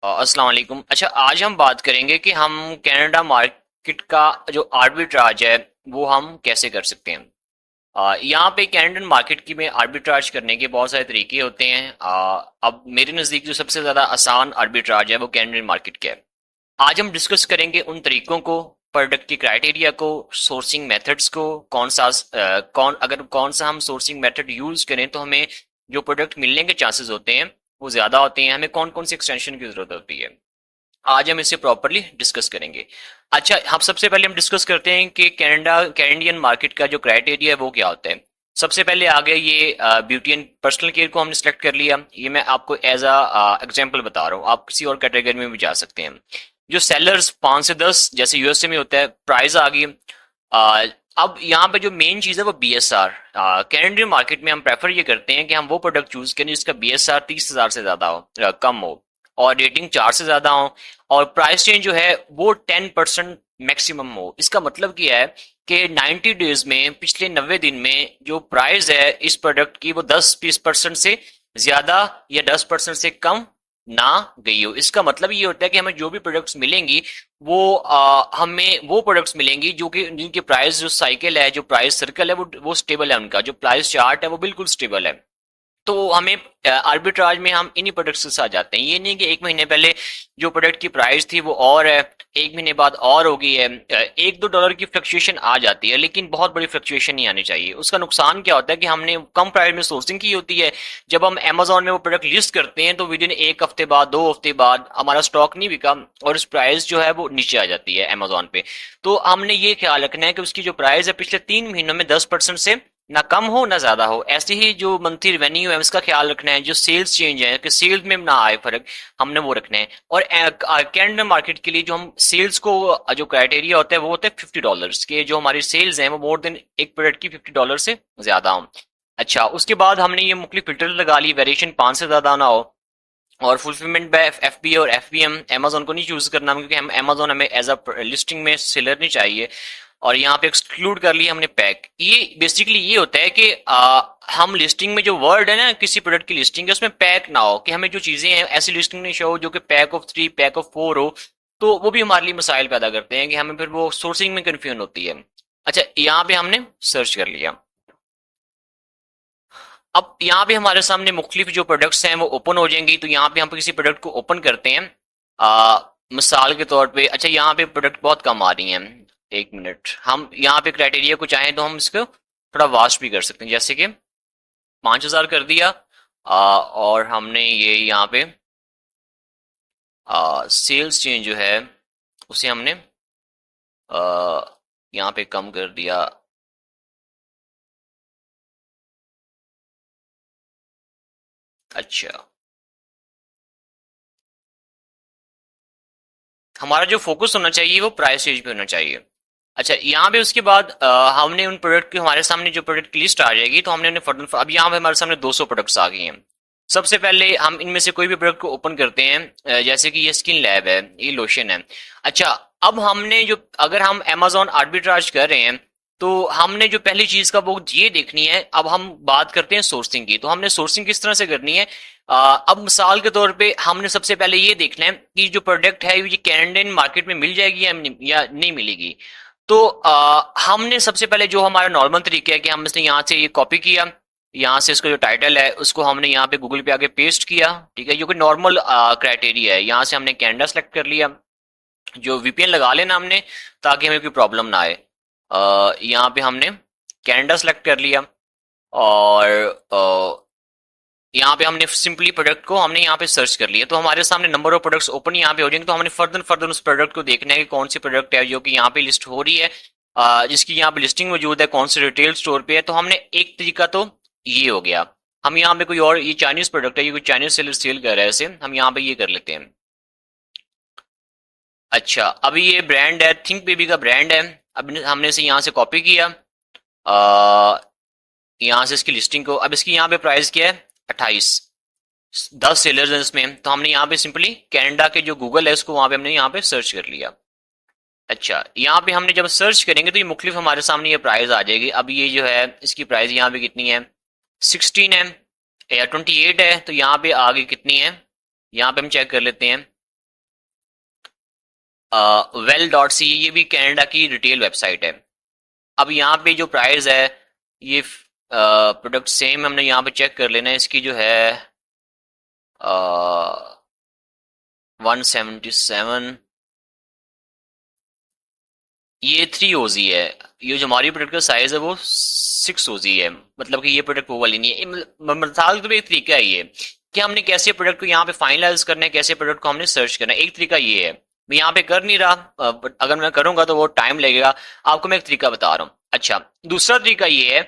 अस्सलाम वालेकुम। अच्छा, आज हम बात करेंगे कि हम कनाडा मार्केट का जो आर्बिट्राज है वो हम कैसे कर सकते हैं। यहाँ पे कैनेडियन मार्केट की में आर्बिट्राज करने के बहुत सारे तरीके होते हैं। अब मेरे नज़दीक जो सबसे ज़्यादा आसान आर्बिट्राज है वो कैनेडियन मार्केट का है। आज हम डिस्कस करेंगे उन तरीकों को, प्रोडक्ट की क्राइटेरिया को, सोर्सिंग मेथड्स को, कौन सा हम सोर्सिंग मेथड यूज करें तो हमें जो प्रोडक्ट मिलने के चांसेस होते हैं वो ज्यादा होते हैं, हमें कौन कौन सी एक्सटेंशन की जरूरत होती है। आज हम इसे प्रॉपरली डिस्कस करेंगे। अच्छा, हम सबसे पहले हम डिस्कस करते हैं कि कैनेडियन मार्केट का जो क्राइटेरिया है वो क्या होता है। सबसे पहले आ गया ये ब्यूटी एंड पर्सनल केयर को हमने सेलेक्ट कर लिया। ये मैं आपको एज अ एग्जांपल बता रहा हूँ, आप किसी और कैटेगरी में भी जा सकते हैं। जो सेलर्स 5 से 10 जैसे यूएसए में होता है, प्राइस आ गई। आ, अब यहाँ पे जो मेन चीज है वो बीएसआर। कैनेडियन मार्केट में हम प्रेफर ये करते हैं कि हम वो प्रोडक्ट चूज करें जिसका बीएसआर 30,000 से ज्यादा हो, कम हो, और रेटिंग 4 से ज्यादा हो, और प्राइस चेंज जो है वो 10% मैक्सिमम हो। इसका मतलब क्या है कि 90 डेज में, पिछले 90 दिन में जो प्राइस है इस प्रोडक्ट की वो 10-20% से ज्यादा या 10% से कम ना गई हो। इसका मतलब ये होता है कि हमें जो भी प्रोडक्ट्स मिलेंगी वो हमें वो प्रोडक्ट्स मिलेंगी जो कि जिनकी प्राइस जो साइकिल है, जो प्राइस सर्कल है वो स्टेबल है, उनका जो प्राइस चार्ट है वो बिल्कुल स्टेबल है। तो हमें आर्बिट्राज में हम इन्हीं प्रोडक्ट्स के साथ जाते हैं। ये नहीं कि 1 महीने पहले जो प्रोडक्ट की प्राइस थी वो और है, 1 महीने बाद और हो गई है। 1-2 डॉलर की फ्लक्चुएशन आ जाती है लेकिन बहुत बड़ी फ्लक्चुएशन नहीं आनी चाहिए। उसका नुकसान क्या होता है कि हमने कम प्राइस में सोर्सिंग की होती है, जब हम अमेजोन में वो प्रोडक्ट लिस्ट करते हैं तो विद इन 1 हफ्ते बाद, 2 हफ्ते बाद हमारा स्टॉक नहीं बिका और उस प्राइस जो है वो नीचे आ जाती है अमेजोन पे। तो हमने ये ख्याल रखना है कि उसकी जो प्राइस है पिछले 3 महीनों में 10% से ना कम हो ना ज्यादा हो। ऐसे ही जो मंथली रेवेन्यू है उसका ख्याल रखना है, जो सेल्स चेंज है कि सेल्स में ना आए फर्क, हमने वो रखना है। और कैनेडियन मार्केट के लिए जो हम सेल्स को जो क्राइटेरिया होता है वो होता है $50 के, जो हमारी सेल्स हैं वो मोर देन एक प्रोडक्ट की $50 से ज्यादा हो। अच्छा, उसके बाद हमने ये मुख्तलिफ फिल्टर लगा ली, वेरिएशन 5 से ज्यादा ना हो, और फुलफिलमेंट बाय एफबी और एफबीएम। अमेजोन को नहीं चूज करना क्योंकि हम अमेजोन हमें एज अ लिस्टिंग में सेलर नहीं चाहिए। और यहाँ पे एक्सक्लूड कर लिया हमने पैक। ये बेसिकली ये होता है कि हम लिस्टिंग में जो वर्ड है ना किसी प्रोडक्ट की लिस्टिंग है उसमें पैक ना हो, कि हमें जो चीजें हैं ऐसी लिस्टिंग नहीं शो हो जो कि पैक ऑफ 3, पैक ऑफ 4 हो। तो वो भी हमारे लिए मसाइल पैदा करते हैं कि हमें फिर वो सोर्सिंग में कंफ्यूजन होती है। अच्छा, यहाँ पे हमने सर्च कर लिया। अब यहाँ पे हमारे सामने मुख्तलिफ जो प्रोडक्ट्स हैं वो ओपन हो जाएंगी। तो यहाँ पे हम किसी प्रोडक्ट को ओपन करते हैं, मिसाल के तौर पे। अच्छा, यहाँ पे प्रोडक्ट बहुत कम आ रही हैं, 1 मिनट। हम यहाँ पे क्राइटेरिया को चाहें तो हम इसको थोड़ा वास्ट भी कर सकते हैं, जैसे कि 5,000 कर दिया। और हमने ये यहाँ पे सेल्स चेंज जो है उसे हमने यहाँ पे कम कर दिया। अच्छा, हमारा जो फोकस होना चाहिए वो प्राइस रेंज पे होना चाहिए। अच्छा, यहाँ पे उसके बाद हमने उन प्रोडक्ट के, हमारे सामने जो प्रोडक्ट की लिस्ट आ जाएगी तो हमने उन्हें फर्दर, अब यहाँ पे हमारे सामने 200 प्रोडक्ट्स आ गई हैं। सबसे पहले हम इनमें से कोई भी प्रोडक्ट को ओपन करते हैं, जैसे कि ये स्किन लैब है, ये लोशन है। अच्छा, अब हमने जो, अगर हम अमेजोन आर्बिट्राज कर रहे हैं तो हमने जो पहली चीज का वो ये देखनी है। अब हम बात करते हैं सोर्सिंग की, तो हमने सोर्सिंग किस तरह से करनी है। अब मिसाल के तौर पे हमने सबसे पहले ये देखना है कि जो प्रोडक्ट है ये कैनेडियन मार्केट में मिल जाएगी या नहीं मिलेगी। तो हमने सबसे पहले जो हमारा नॉर्मल तरीका है कि हम इसने यहाँ से ये कॉपी किया, यहाँ से इसका जो टाइटल है उसको हमने यहाँ पे गूगल पे आके पेस्ट किया। ठीक है, जो कि नॉर्मल क्राइटेरिया है। यहाँ से हमने कैनेडा सेलेक्ट कर लिया, जो वीपीएन लगा लेना हमने ताकि हमें कोई प्रॉब्लम ना आए। यहाँ पे हमने कैनेडा सेलेक्ट कर लिया, और यहाँ पे हमने सिंपली प्रोडक्ट को हमने यहाँ पे सर्च कर लिया। तो हमारे सामने नंबर ऑफ प्रोडक्ट्स ओपन यहाँ पे हो जाएंगे। तो हमने फर्दर फर्दर उस प्रोडक्ट को देखना है कि कौन सी प्रोडक्ट है जो कि यहाँ पे लिस्ट हो रही है, जिसकी यहाँ पे लिस्टिंग मौजूद है, कौन से रिटेल स्टोर पे है। तो हमने एक तरीका तो ये हो गया। हम यहाँ पे कोई और, ये चाइनीज प्रोडक्ट है, ये कोई चाइनीज सेलर सेल कर रहा है, इसे हम यहाँ पे ये कर लेते हैं। अच्छा, अभी ये ब्रांड है, थिंक बेबी का ब्रांड है। अब हमने इसे यहाँ से कॉपी किया, यहाँ से इसकी लिस्टिंग को, अब इसकी यहाँ पे प्राइस क्या है, 28। 10 सेलर्स हैं इसमें, तो हमने यहाँ पे सिंपली कनाडा के जो गूगल है उसको वहां पे हमने यहाँ पे सर्च कर लिया। अच्छा, यहाँ पे हमने जब सर्च करेंगे तो ये मुख्तलिफ हमारे सामने ये प्राइस आ जाएगी। अब ये जो है इसकी प्राइस यहाँ पे कितनी है, 16 है या 28 है। तो यहाँ पे आगे कितनी है, यहाँ पे हम चेक कर लेते हैं। well.ca, ये भी कनाडा की रिटेल वेबसाइट है। अब यहाँ पे जो प्राइस है, ये प्रोडक्ट सेम हमने यहाँ पे चेक कर लेना है, इसकी जो है 177, ये 3 ओजी है। ये जो हमारी प्रोडक्ट का साइज है वो 6 ओजी है, मतलब कि ये प्रोडक्ट वो वाली नहीं है। मिसाल के एक तरीका है ये कि हमने कैसे प्रोडक्ट को यहाँ पे फाइनलाइज करना है, कैसे प्रोडक्ट को हमने सर्च करना है। एक तरीका ये है, मैं यहाँ पे कर नहीं रहा, बट अगर मैं करूंगा तो वो टाइम लगेगा। आपको मैं एक तरीका बता रहा हूँ। अच्छा, दूसरा तरीका ये है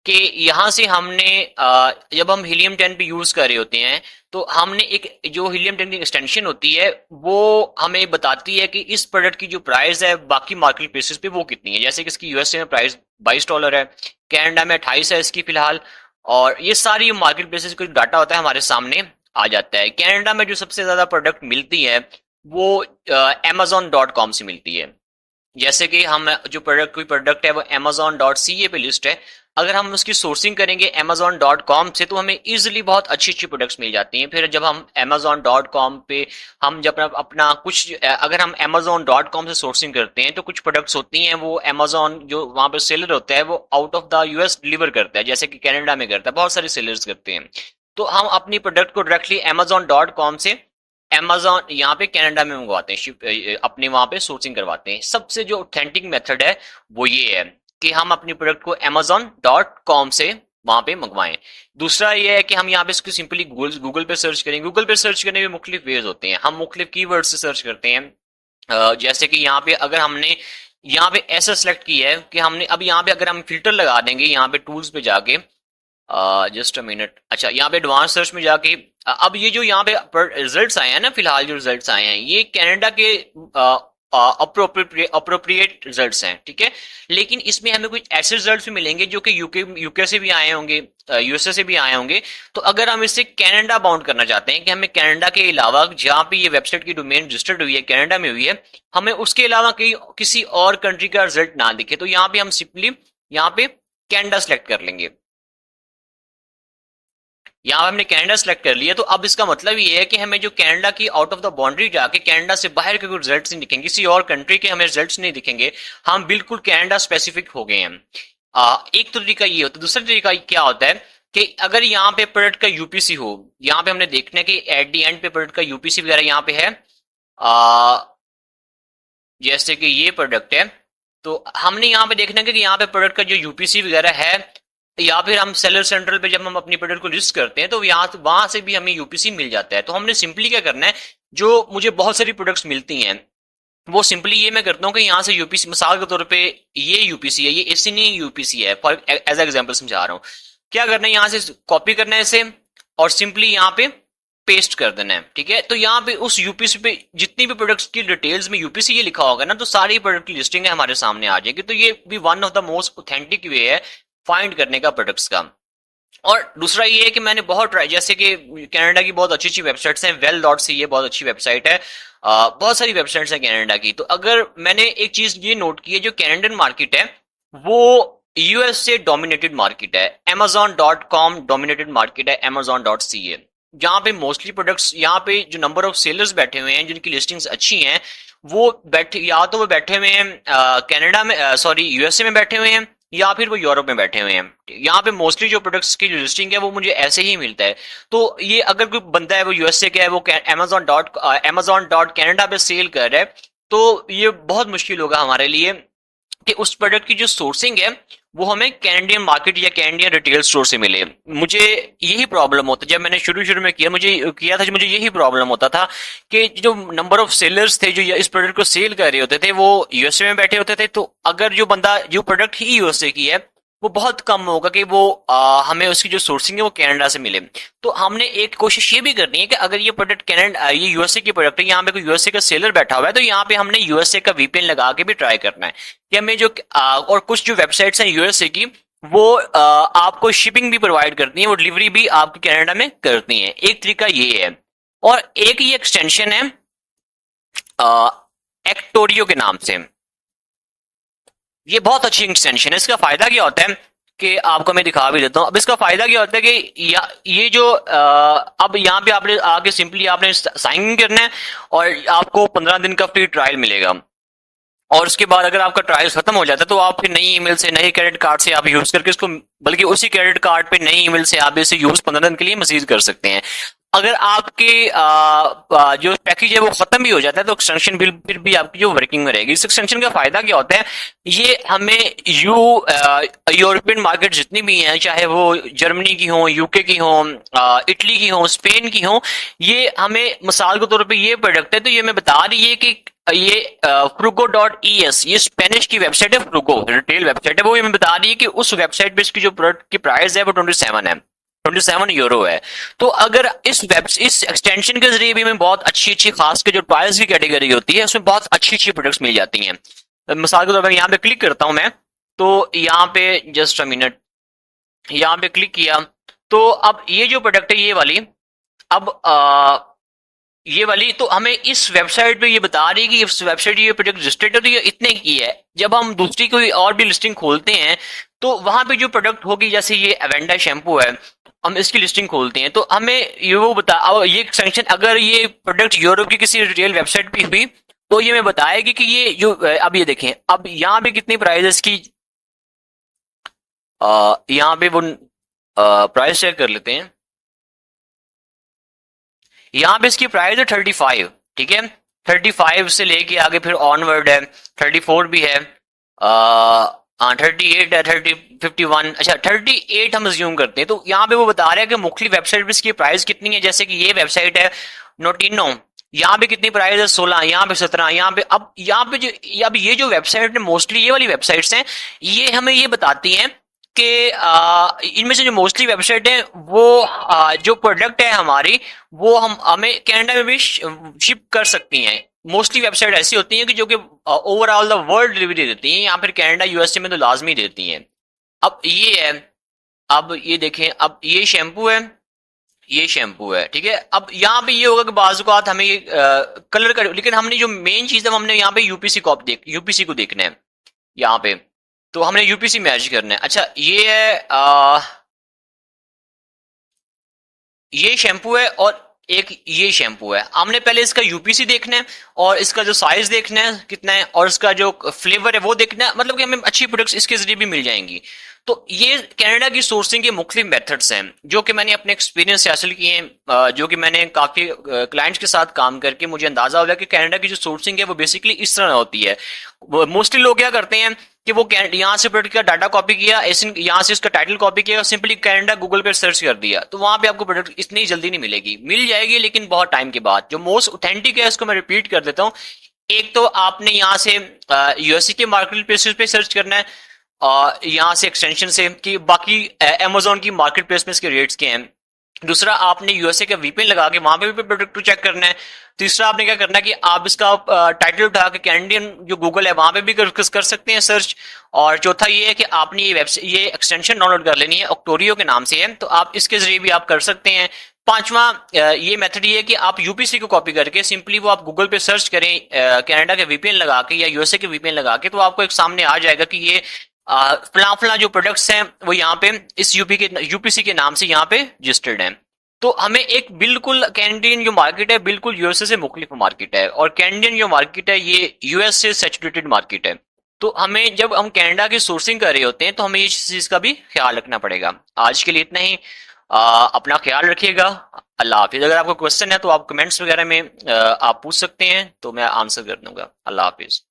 कि यहाँ से हमने जब हम हीलियम 10 पे यूज कर रहे होते हैं, तो हमने एक जो हीलियम 10 की एक्सटेंशन होती है वो हमें बताती है कि इस प्रोडक्ट की जो प्राइस है बाकी मार्केट प्लेसेस पे वो कितनी है। जैसे कि इसकी यूएसए में प्राइस $22 है, कनाडा में 28 है इसकी फिलहाल, और ये सारी मार्केट प्लेसेस का जो डाटा होता है हमारे सामने आ जाता है। कनाडा में जो सबसे ज्यादा प्रोडक्ट मिलती है वो amazon.com से मिलती है। जैसे कि हम जो कोई प्रोडक्ट है वो amazon.ca पे लिस्ट है, अगर हम उसकी सोर्सिंग करेंगे amazon.com से तो हमें इजीली बहुत अच्छी अच्छी प्रोडक्ट्स मिल जाती हैं। फिर जब हम amazon.com पे हम जब अपना कुछ अगर हम amazon.com से सोर्सिंग करते हैं तो कुछ प्रोडक्ट्स होती हैं वो amazon जो वहां पे सेलर होता है वो out of the US deliver करता है, जैसे कि कनाडा में करता है, बहुत सारे सेलर्स करते हैं। तो हम अपनी प्रोडक्ट को डायरेक्टली amazon.com से अमेजोन यहाँ पे कनाडा में मंगवाते हैं, अपने वहां पे सोर्सिंग करवाते हैं। सबसे जो ऑथेंटिक मेथड है वो ये है कि हम अपनी प्रोडक्ट को amazon.com से वहां पे मंगवाएं। दूसरा ये है कि हम यहाँ पे इसको सिंपली गूगल पे सर्च करें। गूगल पे सर्च करने के मुख्तलिफ वेज होते हैं, हम मुख्तलिफ कीवर्ड से सर्च करते हैं। जैसे कि यहाँ पे अगर हमने यहाँ पे ऐसा सेलेक्ट किया है कि हमने अब यहाँ पे अगर हम फिल्टर लगा देंगे यहाँ पे टूल्स पे जाके, जस्ट अ मिनट, अच्छा यहाँ पे एडवांस सर्च में जाके अब ये जो यहाँ पे रिजल्ट्स आए हैं ना, फिलहाल जो रिजल्ट्स आए हैं ये कनाडा के अप्रोप्रिएट रिजल्ट्स हैं, ठीक है। लेकिन इसमें हमें कुछ ऐसे रिजल्ट्स भी मिलेंगे जो कि यूके से भी आए होंगे, यूएसए से भी आए होंगे। तो अगर हम इससे कनाडा बाउंड करना चाहते हैं कि हमें कनाडा के अलावा जहां पे ये वेबसाइट की डोमेन रजिस्टर्ड हुई है कनाडा में हुई है, हमें उसके अलावा किसी और कंट्री का रिजल्ट ना दिखे, तो यहाँ पे हम सिंपली यहाँ पे कनाडा सेलेक्ट कर लेंगे। यहाँ हमने कनाडा सेलेक्ट कर लिया, तो अब इसका मतलब ये है कि हमें जो कनाडा की आउट ऑफ द बाउंड्री जाके कनाडा से बाहर के कोई रिजल्ट्स नहीं दिखेंगे, किसी और कंट्री के हमें रिजल्ट्स नहीं दिखेंगे, हम बिल्कुल कनाडा स्पेसिफिक हो गए हैं। एक तो तरीका ये होता है। दूसरा तरीका क्या होता है कि अगर यहाँ पे प्रोडक्ट का यूपीसी हो, यहाँ पे हमने देखना है कि एट दी एंड पे प्रोडक्ट का यूपीसी वगैरह यहाँ पे है, जैसे कि ये प्रोडक्ट है, तो हमने यहाँ पे देखना है कि यहाँ पे प्रोडक्ट का जो यूपीसी वगैरह है, या फिर हम सेलर सेंट्रल पे जब हम अपनी प्रोडक्ट को लिस्ट करते हैं तो यहाँ वहां से भी हमें यूपीसी मिल जाता है। तो हमने सिंपली क्या करना है, जो मुझे बहुत सारी प्रोडक्ट्स मिलती हैं वो सिंपली ये मैं करता हूँ कि यहाँ से यूपीसी, मिसाल के तौर पे ये यूपीसी है, ये ऐसी नहीं यूपीसी है, फॉर एज एग्जाम्पल समझा रहा हूँ। क्या करना है, यहाँ से कॉपी करना है इसे और सिंपली यहाँ पे पेस्ट कर देना है, ठीक है। तो यहाँ पे उस यूपीसी पे जितनी भी प्रोडक्ट्स की डिटेल्स में यूपीसी ये लिखा होगा ना, तो सारी प्रोडक्ट की लिस्टिंग है हमारे सामने आ जाएगी। तो ये भी one of the most authentic way है फाइंड करने का प्रोडक्ट्स का। और दूसरा ये है कि मैंने बहुत ट्राई, जैसे कि कनाडा की बहुत अच्छी अच्छी वेबसाइट्स हैं, well.ca बहुत अच्छी वेबसाइट है, बहुत सारी वेबसाइट्स हैं कनाडा की। तो अगर मैंने एक चीज ये नोट की है, जो कैनेडियन मार्केट है वो यूएस से डोमिनेटेड मार्केट है, amazon.com डोमिनेटेड मार्केट है, amazon.ca जहाँ पे मोस्टली प्रोडक्ट्स, यहाँ पे जो नंबर ऑफ सेलर्स बैठे हुए हैं जिनकी लिस्टिंग्स अच्छी हैं वो बैठे, या तो वो बैठे हुए हैं कनाडा में, सॉरी यूएसए में बैठे हुए हैं, या फिर वो यूरोप में बैठे हुए हैं। यहाँ पे मोस्टली जो प्रोडक्ट्स की जो लिस्टिंग है वो मुझे ऐसे ही मिलता है। तो ये अगर कोई बंदा है वो यूएसए का है, वो amazon.canada पे सेल कर रहा है, तो ये बहुत मुश्किल होगा हमारे लिए कि उस प्रोडक्ट की जो सोर्सिंग है वो हमें कैनेडियन मार्केट या कैनेडियन रिटेल स्टोर से मिले। मुझे यही प्रॉब्लम होता, जब मैंने शुरू में मुझे यही प्रॉब्लम होता था कि जो नंबर ऑफ सेलर्स थे जो इस प्रोडक्ट को सेल कर रहे होते थे वो यूएसए में बैठे होते थे। तो अगर जो बंदा जो प्रोडक्ट ही यूएसए की है वो बहुत कम होगा कि वो हमें उसकी जो सोर्सिंग है वो कनाडा से मिले। तो हमने एक कोशिश ये भी करनी है कि अगर ये प्रोडक्ट कनाडा, ये यूएसए की प्रोडक्ट है, यहाँ पे कोई यूएसए का सेलर बैठा हुआ है, तो यहाँ पे हमने यूएसए का वीपीएन लगा के भी ट्राई करना है कि हमें जो और कुछ जो वेबसाइट्स हैं यूएसए की वो आपको शिपिंग भी प्रोवाइड करती है, वो डिलीवरी भी आपकी कनाडा में करती है। एक तरीका ये है, और एक ये एक्सटेंशन है एक्टोरियो के नाम से, ये बहुत अच्छी एक्सटेंशन है। इसका फायदा क्या होता है, कि आपको मैं दिखा भी देता हूँ। अब इसका फायदा क्या होता है कि ये जो अब यहाँ पे आपने आके सिंपली आपने साइन इन करना है और आपको 15 दिन का फ्री ट्रायल मिलेगा। और उसके बाद अगर आपका ट्रायल खत्म हो जाता है तो आप फिर नई ईमेल से, नए क्रेडिट कार्ड से आप यूज करके इसको, बल्कि उसी क्रेडिट कार्ड पे नई ईमेल से आप इसे यूज 15 दिन के लिए मजीद कर सकते हैं। अगर आपके जो पैकेज है वो खत्म भी हो जाता है तो एक्सटेंशन बिल फिर भी आपकी जो वर्किंग में रहेगी। इस एक्सटेंशन का फायदा क्या होता है, ये हमें यूरोपियन मार्केट जितनी भी हैं, चाहे वो जर्मनी की हो, यूके की हो, इटली की हो, स्पेन की हो, ये हमें मिसाल के तौर पे ये प्रोडक्ट है तो ये हमें बता रही है कि ये frugo.es, ये स्पेनिश की वेबसाइट है, फ्रूगो रिटेल वेबसाइट है, वो हमें बता रही है कि उस वेबसाइट पे इसकी जो प्रोडक्ट की प्राइस है वो 27 है, 27 यूरो है। तो अगर इस एक्सटेंशन के जरिए भी हमें बहुत अच्छी अच्छी, खास के जो टॉयज की कैटेगरी होती है उसमें बहुत अच्छी अच्छी प्रोडक्ट्स मिल जाती हैं। मिसाल के तौर पर यहाँ पे क्लिक करता हूं मैं, तो यहाँ पे जस्ट अ मिनट, यहाँ पे क्लिक किया तो अब ये जो प्रोडक्ट है ये वाली, अब ये वाली तो हमें इस वेबसाइट पे ये बता रही है कि इस वेबसाइट ये प्रोडक्ट रजिस्टर्ड है तो ये इतने की है। जब हम दूसरी कोई और भी लिस्टिंग खोलते हैं तो वहां पे जो प्रोडक्ट होगी, जैसे ये एवेंडा शैम्पू है, हम इसकी लिस्टिंग खोलते हैं तो हमें ये वो बता, अब ये सेंक्शन अगर ये प्रोडक्ट यूरोप की किसी रिटेल वेबसाइट पे हुई तो ये हमें बताएगी कि ये जो, अब ये देखें, अब यहाँ पे कितनी प्राइस है इसकी, यहाँ पे वो प्राइस चेक कर लेते हैं। यहाँ पे इसकी प्राइस है 35, ठीक है, 35 से लेके आगे फिर ऑनवर्ड है, 34 भी है, 38 है, 51, अच्छा 38 हम अज्यूम करते हैं। तो यहाँ पे वो बता रहे हैं कि मुख्तलिफ वेबसाइट पे इसकी प्राइस कितनी है, जैसे कि ये वेबसाइट है नोटिनो, यहाँ पे कितनी प्राइस है 16, यहाँ पे 17, यहाँ पे, अब यहाँ पे जो, अब ये जो वेबसाइट है मोस्टली ये वाली वेबसाइट्स हैं, ये हमें ये बताती हैं कि इनमें से जो मोस्टली वेबसाइट है वो जो प्रोडक्ट है हमारी वो हमें कनाडा में भी शिप कर सकती हैं। मोस्टली वेबसाइट ऐसी होती हैं कि जो कि ओवरऑल द वर्ल्ड डिलीवरी देती हैं, या फिर कनाडा यूएसए में तो लाजमी देती हैं। अब ये है, अब ये देखें, अब ये शैम्पू है, ये शैम्पू है, ठीक है। अब यहाँ पे ये होगा कि बाज़ औक़ात हमें ये कलर का, लेकिन हमने जो मेन चीज़ है हमने यहाँ पे यूपीसी को देखना है यहाँ पे, तो हमने यूपीसी मैच करना है। अच्छा ये है ये शैम्पू है और एक ये शैम्पू है। हमने पहले इसका यूपीसी देखना है और इसका जो साइज देखना है कितना है और इसका जो फ्लेवर है वो देखना है, मतलब कि हमें अच्छी प्रोडक्ट्स इसके जरिए भी मिल जाएंगी। तो ये कनाडा की सोर्सिंग के मुख्तलिफ मेथड्स हैं जो कि मैंने अपने एक्सपीरियंस से हासिल किए हैं, जो कि मैंने काफ़ी क्लाइंट्स के साथ काम करके मुझे अंदाजा हुआ कि कनाडा की जो सोर्सिंग है वो बेसिकली इस तरह होती है। मोस्टली लोग क्या करते हैं कि वो यहाँ से प्रोडक्ट का डाटा कॉपी किया, यहाँ से उसका टाइटल कॉपी किया और सिंपली कनाडा गूगल पे सर्च कर दिया, तो वहां पे आपको प्रोडक्ट इतनी जल्दी नहीं मिलेगी, मिल जाएगी लेकिन बहुत टाइम के बाद। जो मोस्ट ऑथेंटिक है उसको मैं रिपीट कर देता हूँ। एक तो आपने यहाँ से यूएसए के मार्केट प्लेसेस पे सर्च करना है, यहाँ से एक्सटेंशन से कि बाकी अमेजोन की मार्केट प्लेस में इसके रेट्स के हैं। दूसरा, आपने यूएसए का वीपीएन लगा के वहां पे भी प्रोडक्ट को चेक करना है। तीसरा, आपने क्या करना है कि आप इसका टाइटल उठा के कैनेडियन जो गूगल है वहां पे भी कर सकते हैं सर्च। और चौथा ये है कि आपने ये वेबसाइट, ये एक्सटेंशन डाउनलोड कर लेनी है, ऑक्टोरियो के नाम से है, तो आप इसके जरिए भी आप कर सकते हैं। पांचवा ये मेथड ये है कि आप यूपीसी को कॉपी करके सिंपली वो आप गूगल पे सर्च करें कनाडा के वीपीएन लगा के या यूएसए के वीपीएन लगा के, तो आपको एक सामने आ जाएगा कि ये फला फला जो प्रोडक्ट्स हैं वो यहाँ पे इस यूपीसी के नाम से यहाँ पे रजिस्टर्ड हैं। तो हमें एक बिल्कुल कैनेडियन जो मार्केट है बिल्कुल यूएसए से मुख्तलिफ मार्केट है, और कैनेडियन जो मार्केट है ये यूएस से सैचुरेटेड मार्केट है। तो हमें जब हम कनाडा की सोर्सिंग कर रहे होते हैं तो हमें इस चीज का भी ख्याल रखना पड़ेगा। आज के लिए इतना ही, अपना ख्याल रखिएगा। अल्लाह हाफिज। अगर आपको क्वेश्चन है तो आप कमेंट्स वगैरह में आप पूछ सकते हैं, तो मैं आंसर कर दूंगा। अल्लाह हाफिज।